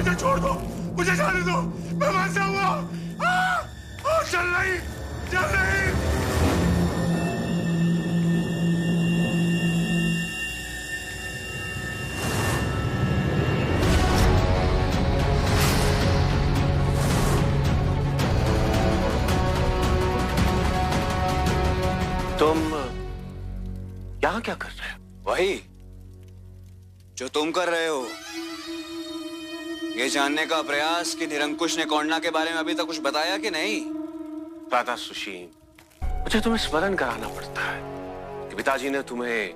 मुझे छोड़ दो, मुझे जाने दो, मैं फंसा हुआ। चल रही, चल रही। तुम यहां क्या कर रहे हो? वही जो तुम कर रहे हो, ये जानने का प्रयास कि निरंकुश ने कोंडा के बारे में अभी तक कुछ बताया कि नहीं। राधा सुशील, मुझे तुम्हें स्मरण कराना पड़ता है कि पिताजी ने तुम्हें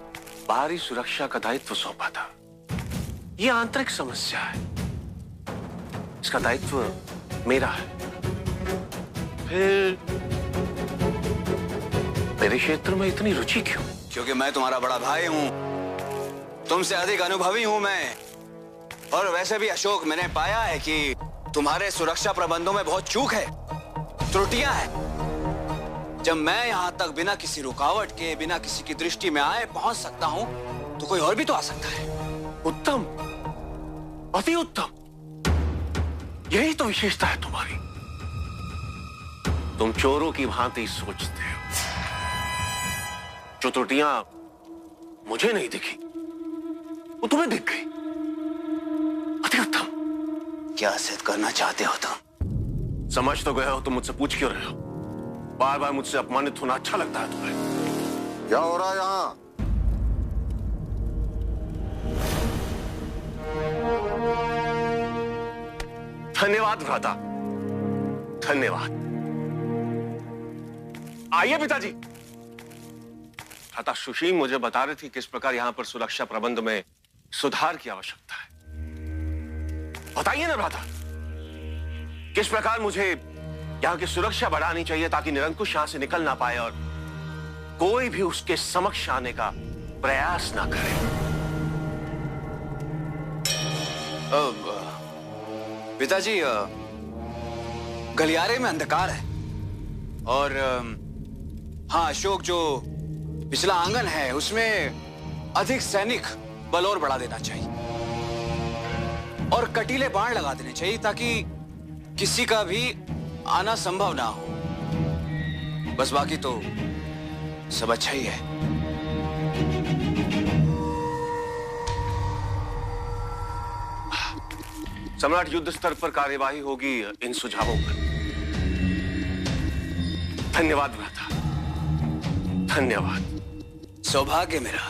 बाहरी सुरक्षा का दायित्व सौंपा था। यह आंतरिक समस्या है, इसका दायित्व मेरा है। फिर मेरे क्षेत्र में इतनी रुचि क्यों? क्योंकि मैं तुम्हारा बड़ा भाई हूं, तुमसे अधिक अनुभवी हूं मैं। और वैसे भी अशोक, मैंने पाया है कि तुम्हारे सुरक्षा प्रबंधों में बहुत चूक है, त्रुटियां हैं। जब मैं यहां तक बिना किसी रुकावट के, बिना किसी की दृष्टि में आए पहुंच सकता हूं, तो कोई और भी तो आ सकता है। उत्तम, अति उत्तम। यही तो विशेषता है तुम्हारी। तुम चोरों की भांति सोचते हो। जो त्रुटियां मुझे नहीं दिखी, वो तुम्हें दिख गई। अति उत्तम। क्या सिद्ध करना चाहते हो तुम? समझ तो गए हो, तुम मुझसे पूछ क्यों रहे हो? बार बार मुझसे अपमानित होना अच्छा लगता है तुम्हें? क्या हो रहा है यहां? धन्यवाद भ्राता, धन्यवाद। आइए पिताजी। भ्राता सुशील मुझे बता रही थी किस प्रकार यहां पर सुरक्षा प्रबंध में सुधार की आवश्यकता है। बताइए ना भ्राता, किस प्रकार मुझे यहां की सुरक्षा बढ़ानी चाहिए ताकि निरंकुश यहां से निकल ना पाए और कोई भी उसके समक्ष आने का प्रयास ना करे। पिताजी, गलियारे में अंधकार है और हाँ, अशोक, जो पिछला आंगन है उसमें अधिक सैनिक बल और बढ़ा देना चाहिए और कटीले बाण लगा देने चाहिए ताकि किसी का भी आना संभव ना हो। बस बाकी तो सब अच्छा ही है। सम्राट, युद्ध स्तर पर कार्यवाही होगी इन सुझावों पर। धन्यवाद भ्राता, धन्यवाद। सौभाग्य मेरा।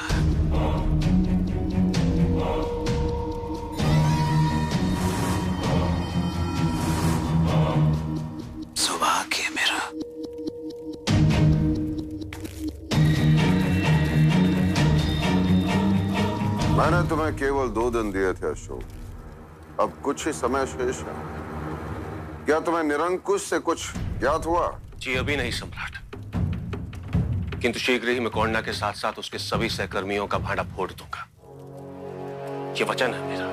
सौभाग्य मेरा। मैंने तुम्हें केवल 2 दिन दिए थे अशोक, अब कुछ ही समय शेष है। क्या तुम्हें निरंकुश से कुछ ज्ञात हुआ? जी अभी नहीं सम्राट, किंतु शीघ्र ही मैं कोंडा के साथ साथ उसके सभी सहकर्मियों का भांडा फोड़ दूंगा। ये वचन है मेरा।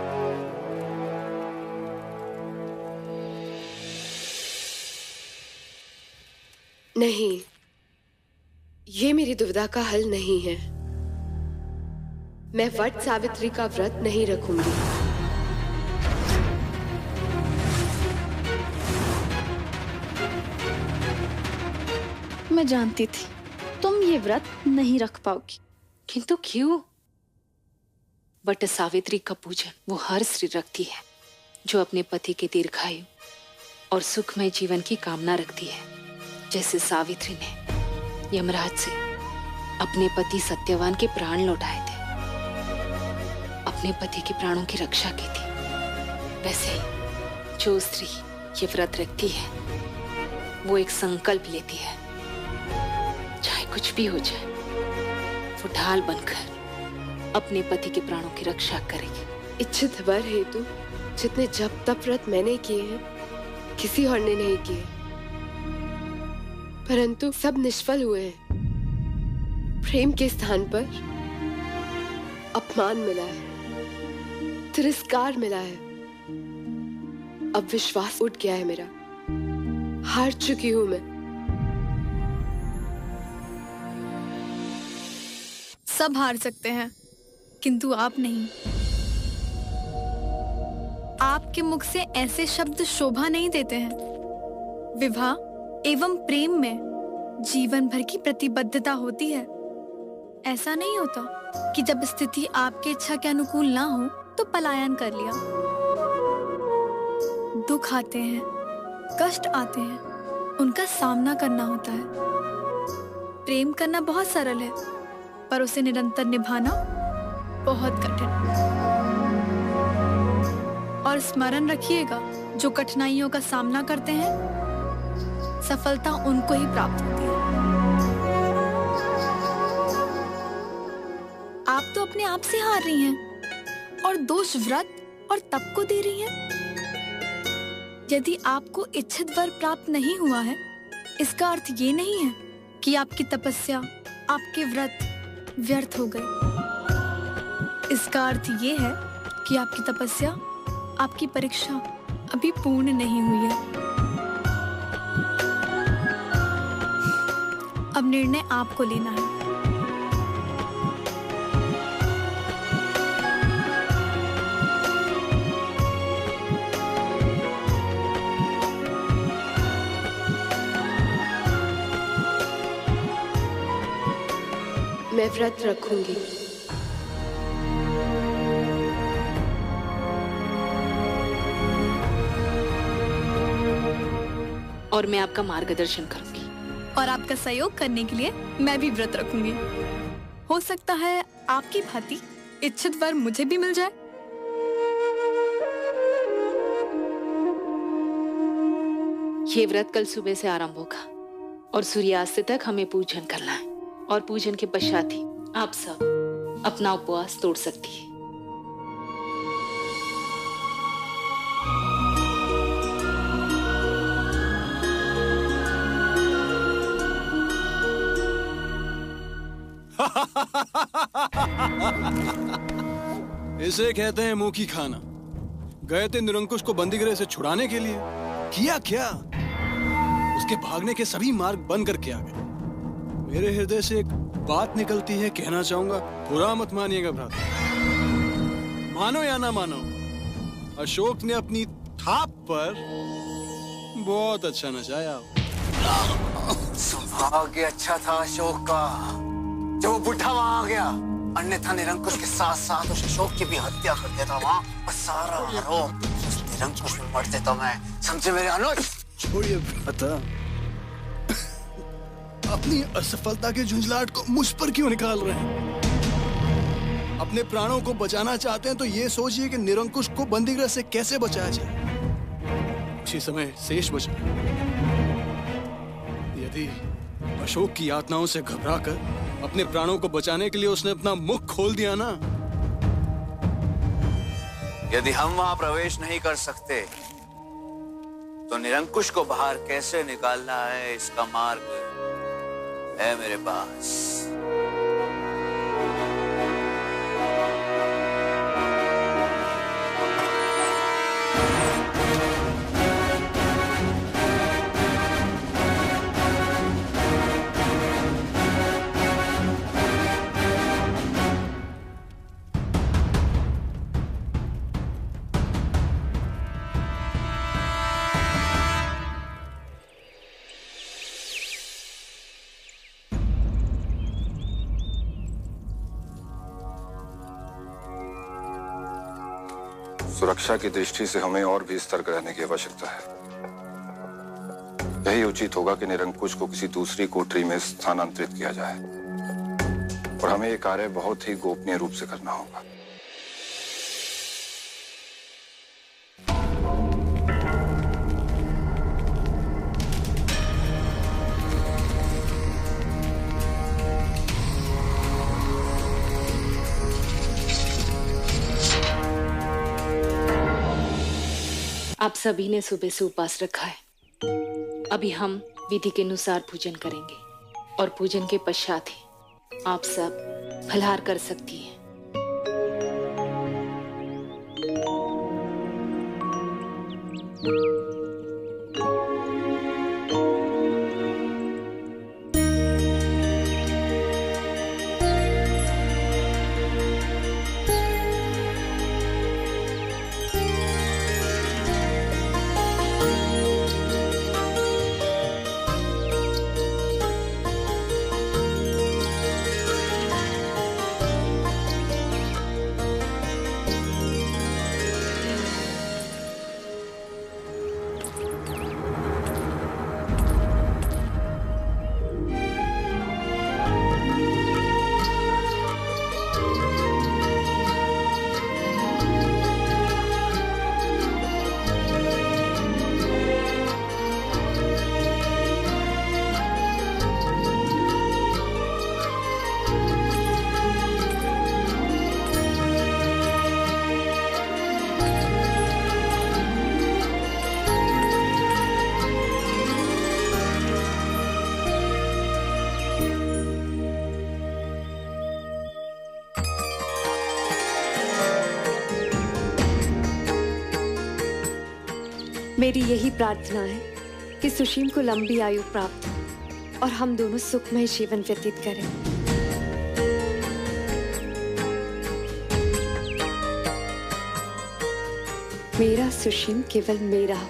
नहीं, ये मेरी दुविधा का हल नहीं है। मैं वट सावित्री का व्रत नहीं रखूंगी। मैं जानती थी तुम ये व्रत नहीं रख पाओगी। किंतु क्यों? वट सावित्री का पूजन वो हर स्त्री रखती है जो अपने पति के दीर्घायु और सुखमय जीवन की कामना रखती है। जैसे सावित्री ने यमराज से अपने पति सत्यवान के प्राण लौटाए थे, अपने पति के प्राणों की रक्षा की थी, वैसे ही जो स्त्री ये व्रत रखती है वो एक संकल्प लेती है, चाहे कुछ भी हो जाए वो ढाल बनकर अपने पति के प्राणों की रक्षा करेगी। इच्छित वर हेतु जितने जप तप व्रत मैंने किए हैं किसी और ने नहीं किए, परंतु सब निष्फल हुए हैं। प्रेम के स्थान पर अपमान मिला है, तिरस्कार मिला है। अब विश्वास उठ गया है मेरा, हार चुकी हूं मैं। सब हार सकते हैं किंतु आप नहीं। आपके मुख से ऐसे शब्द शोभा नहीं देते हैं। विवाह एवं प्रेम में जीवन भर की प्रतिबद्धता होती है। ऐसा नहीं होता कि जब स्थिति आपके इच्छा के अनुकूल ना हो तो पलायन कर लिया। दुख आते हैं, कष्ट आते हैं, उनका सामना करना होता है। प्रेम करना बहुत सरल है, पर उसे निरंतर निभाना बहुत कठिन। और स्मरण रखिएगा, जो कठिनाइयों का सामना करते हैं, सफलता उनको ही प्राप्त होती है। आप तो अपने आप से हार रही हैं और दोष व्रत और तप को दे रही हैं। यदि आपको इच्छित वर प्राप्त नहीं हुआ है, इसका अर्थ ये नहीं है कि आपकी तपस्या, आपके व्रत व्यर्थ हो गए। इसका अर्थ ये है कि आपकी तपस्या, आपकी परीक्षा अभी पूर्ण नहीं हुई है। अब निर्णय आपको लेना है। मैं व्रत रखूंगी। और मैं आपका मार्गदर्शन करूंगी। और आपका सहयोग करने के लिए मैं भी व्रत रखूंगी। हो सकता है आपकी भांति इच्छित वर मुझे भी मिल जाए। ये व्रत कल सुबह से आरंभ होगा और सूर्यास्त तक हमें पूजन करना है। और पूजन के पश्चात ही आप सब अपना उपवास तोड़ सकती है। इसे कहते हैं मुंह की खाना। गए थे निरंकुश को बंदीगृह से छुड़ाने के लिए, किया क्या? उसके भागने के सभी मार्ग बंद करके आ गए। मेरे हृदय से एक बात निकलती है, कहना चाहूंगा, बुरा मत मानिएगा भ्राता। मानो या ना मानो, अशोक ने अपनी थाप पर बहुत अच्छा नचाया। सौभाग्य अच्छा था अशोक का जब वो बुढ़ा वहां आ गया, अन्यथा निरंकुश के साथ साथ उस अशोक की भी हत्या कर देता वहां। और सारा आरोप उस निरंकुश में मर देता मैं, समझे मेरे अनुज? छोड़िए भ्राता, अपनी असफलता के झुंझलाहट को मुझ पर क्यों निकाल रहे हैं? अपने प्राणों को बचाना चाहते हैं तो ये सोचिए कि निरंकुश को बंदीगृह से कैसे बचाया जाए। उसी समय शेष बचा। यदि अशोक की यातनाओं से घबराकर अपने प्राणों को बचाने के लिए उसने अपना मुख खोल दिया ना, यदि हम वहां प्रवेश नहीं कर सकते तो निरंकुश को बाहर कैसे निकालना है, इसका मार्ग है मेरे पास। सुरक्षा की दृष्टि से हमें और भी सतर्क रहने की आवश्यकता है। यही उचित होगा कि निरंकुश को किसी दूसरी कोठरी में स्थानांतरित किया जाए और हमें यह कार्य बहुत ही गोपनीय रूप से करना होगा। आप सभी ने सुबह से उपवास रखा है। अभी हम विधि के अनुसार पूजन करेंगे और पूजन के पश्चात ही आप सब फलाहार कर सकती हैं। मेरी यही प्रार्थना है कि सुशीम को लंबी आयु प्राप्त हो और हम दोनों सुखमय जीवन व्यतीत करें। मेरा सुशीम केवल मेरा हो,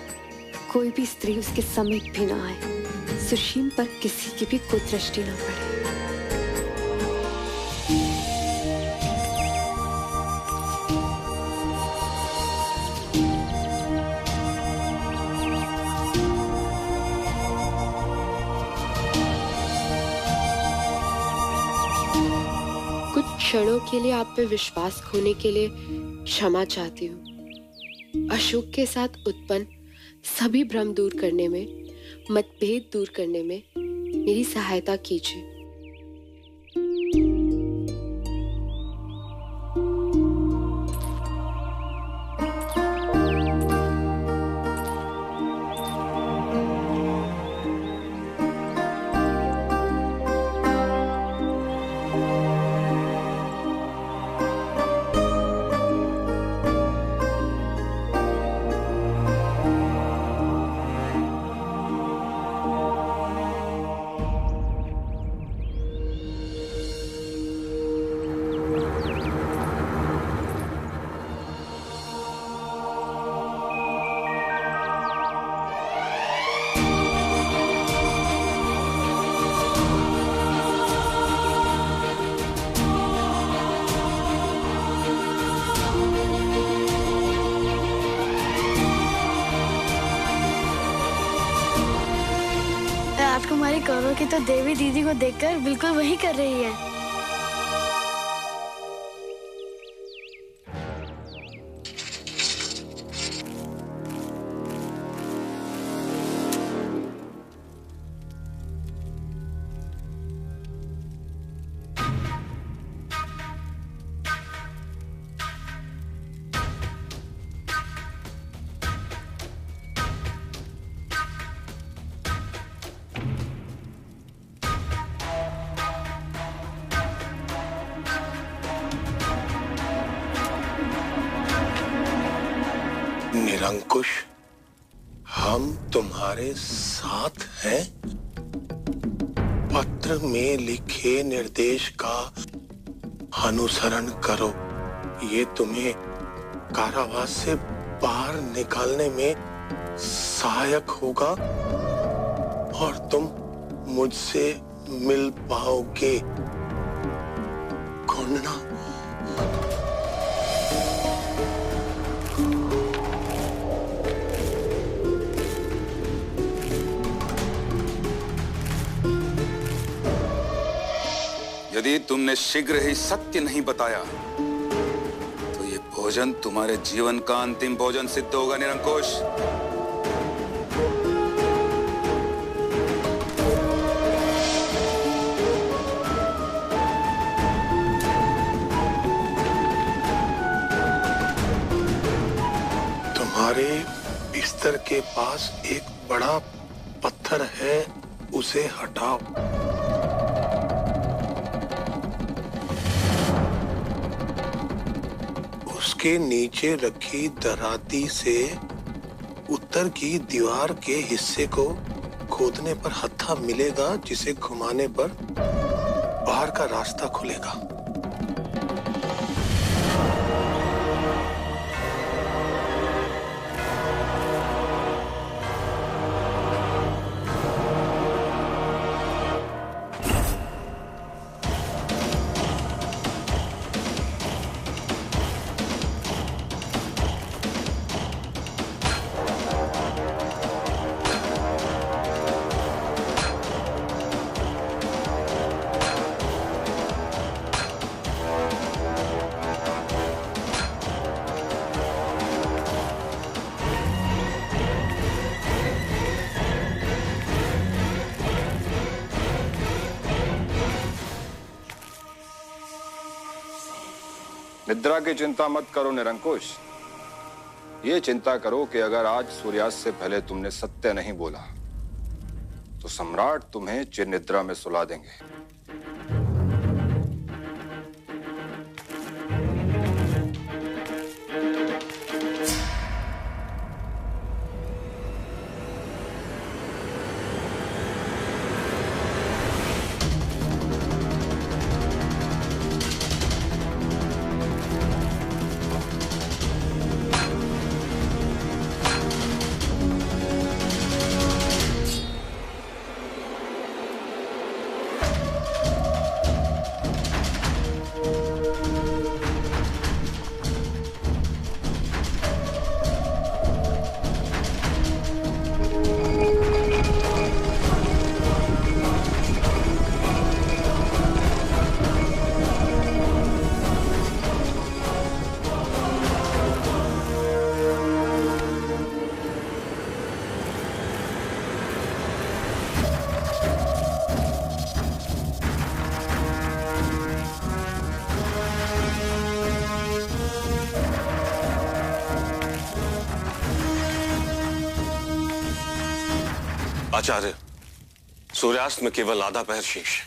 कोई भी स्त्री उसके समीप भी ना आए, सुशीम पर किसी की भी कुदृष्टि ना पड़े। क्षणों के लिए आप पे विश्वास खोने के लिए क्षमा चाहती हूँ। अशोक के साथ उत्पन्न सभी भ्रम दूर करने में, मतभेद दूर करने में मेरी सहायता कीजिए। राजकुमारी कौरव की तो देवी दीदी को देखकर बिल्कुल वही कर रही है। निरंकुश, हम तुम्हारे साथ हैं। पत्र में लिखे निर्देश का अनुसरण करो। ये तुम्हें कारावास से बाहर निकालने में सहायक होगा और तुम मुझसे मिल पाओगे। घूमना यदि तुमने शीघ्र ही सत्य नहीं बताया तो ये भोजन तुम्हारे जीवन का अंतिम भोजन सिद्ध होगा निरंकुश। तुम्हारे बिस्तर के पास एक बड़ा पत्थर है, उसे हटाओ। उसके नीचे रखी दराती से उत्तर की दीवार के हिस्से को खोदने पर हत्था मिलेगा, जिसे घुमाने पर बाहर का रास्ता खुलेगा। निद्रा की चिंता मत करो निरंकुश। ये चिंता करो कि अगर आज सूर्यास्त से पहले तुमने सत्य नहीं बोला तो सम्राट तुम्हें चिर निद्रा में सुला देंगे। आचार्य, सूर्यास्त में केवल आधा पैर शेष है।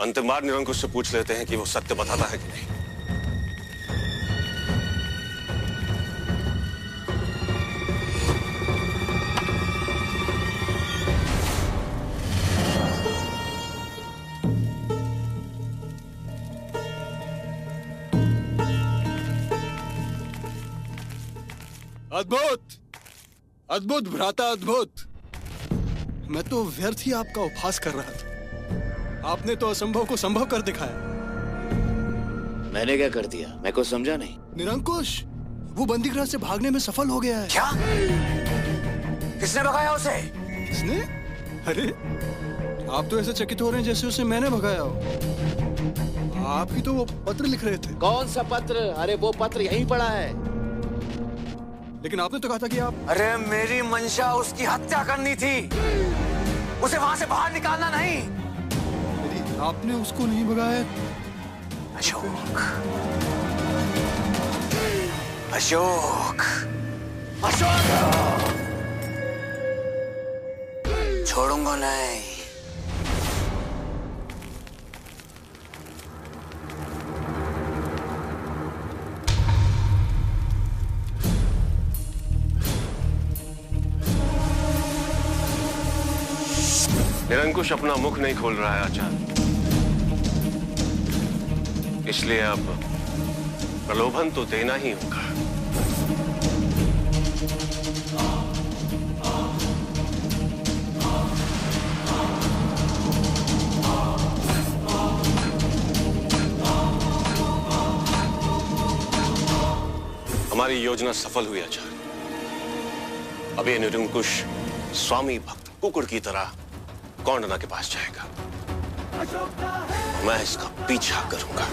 अंतिम बार निरंकुश से पूछ लेते हैं कि वो सत्य बताता है कि नहीं। अद्भुत, अद्भुत भ्राता, अद्भुत। मैं तो व्यर्थ ही आपका उपहास कर रहा था। आपने तो असंभव को संभव कर दिखाया। मैंने क्या कर दिया? मैं कुछ समझा नहीं। निरंकुश वो बंदीगृह से भागने में सफल हो गया है। क्या? किसने भगाया उसे? किसने? अरे आप तो ऐसे चकित हो रहे हैं जैसे उसे मैंने भगाया हो। आप ही तो वो पत्र लिख रहे थे। कौन सा पत्र? अरे वो पत्र यहीं पड़ा है। लेकिन आपने तो कहा था कि आप... अरे मेरी मंशा उसकी हत्या करनी थी, उसे वहां से बाहर निकालना नहीं। यदि आपने उसको नहीं भगाया... अशोक, अशोक, अशोक, छोड़ूंगा नहीं। निरंकुश अपना मुख नहीं खोल रहा है आचार्य, इसलिए अब प्रलोभन तो देना ही होगा। हमारी योजना सफल हुई आचार्य। अब ये निरंकुश स्वामी भक्त कुकुर की तरह कौंडना के पास जाएगा। मैं इसका पीछा करूंगा।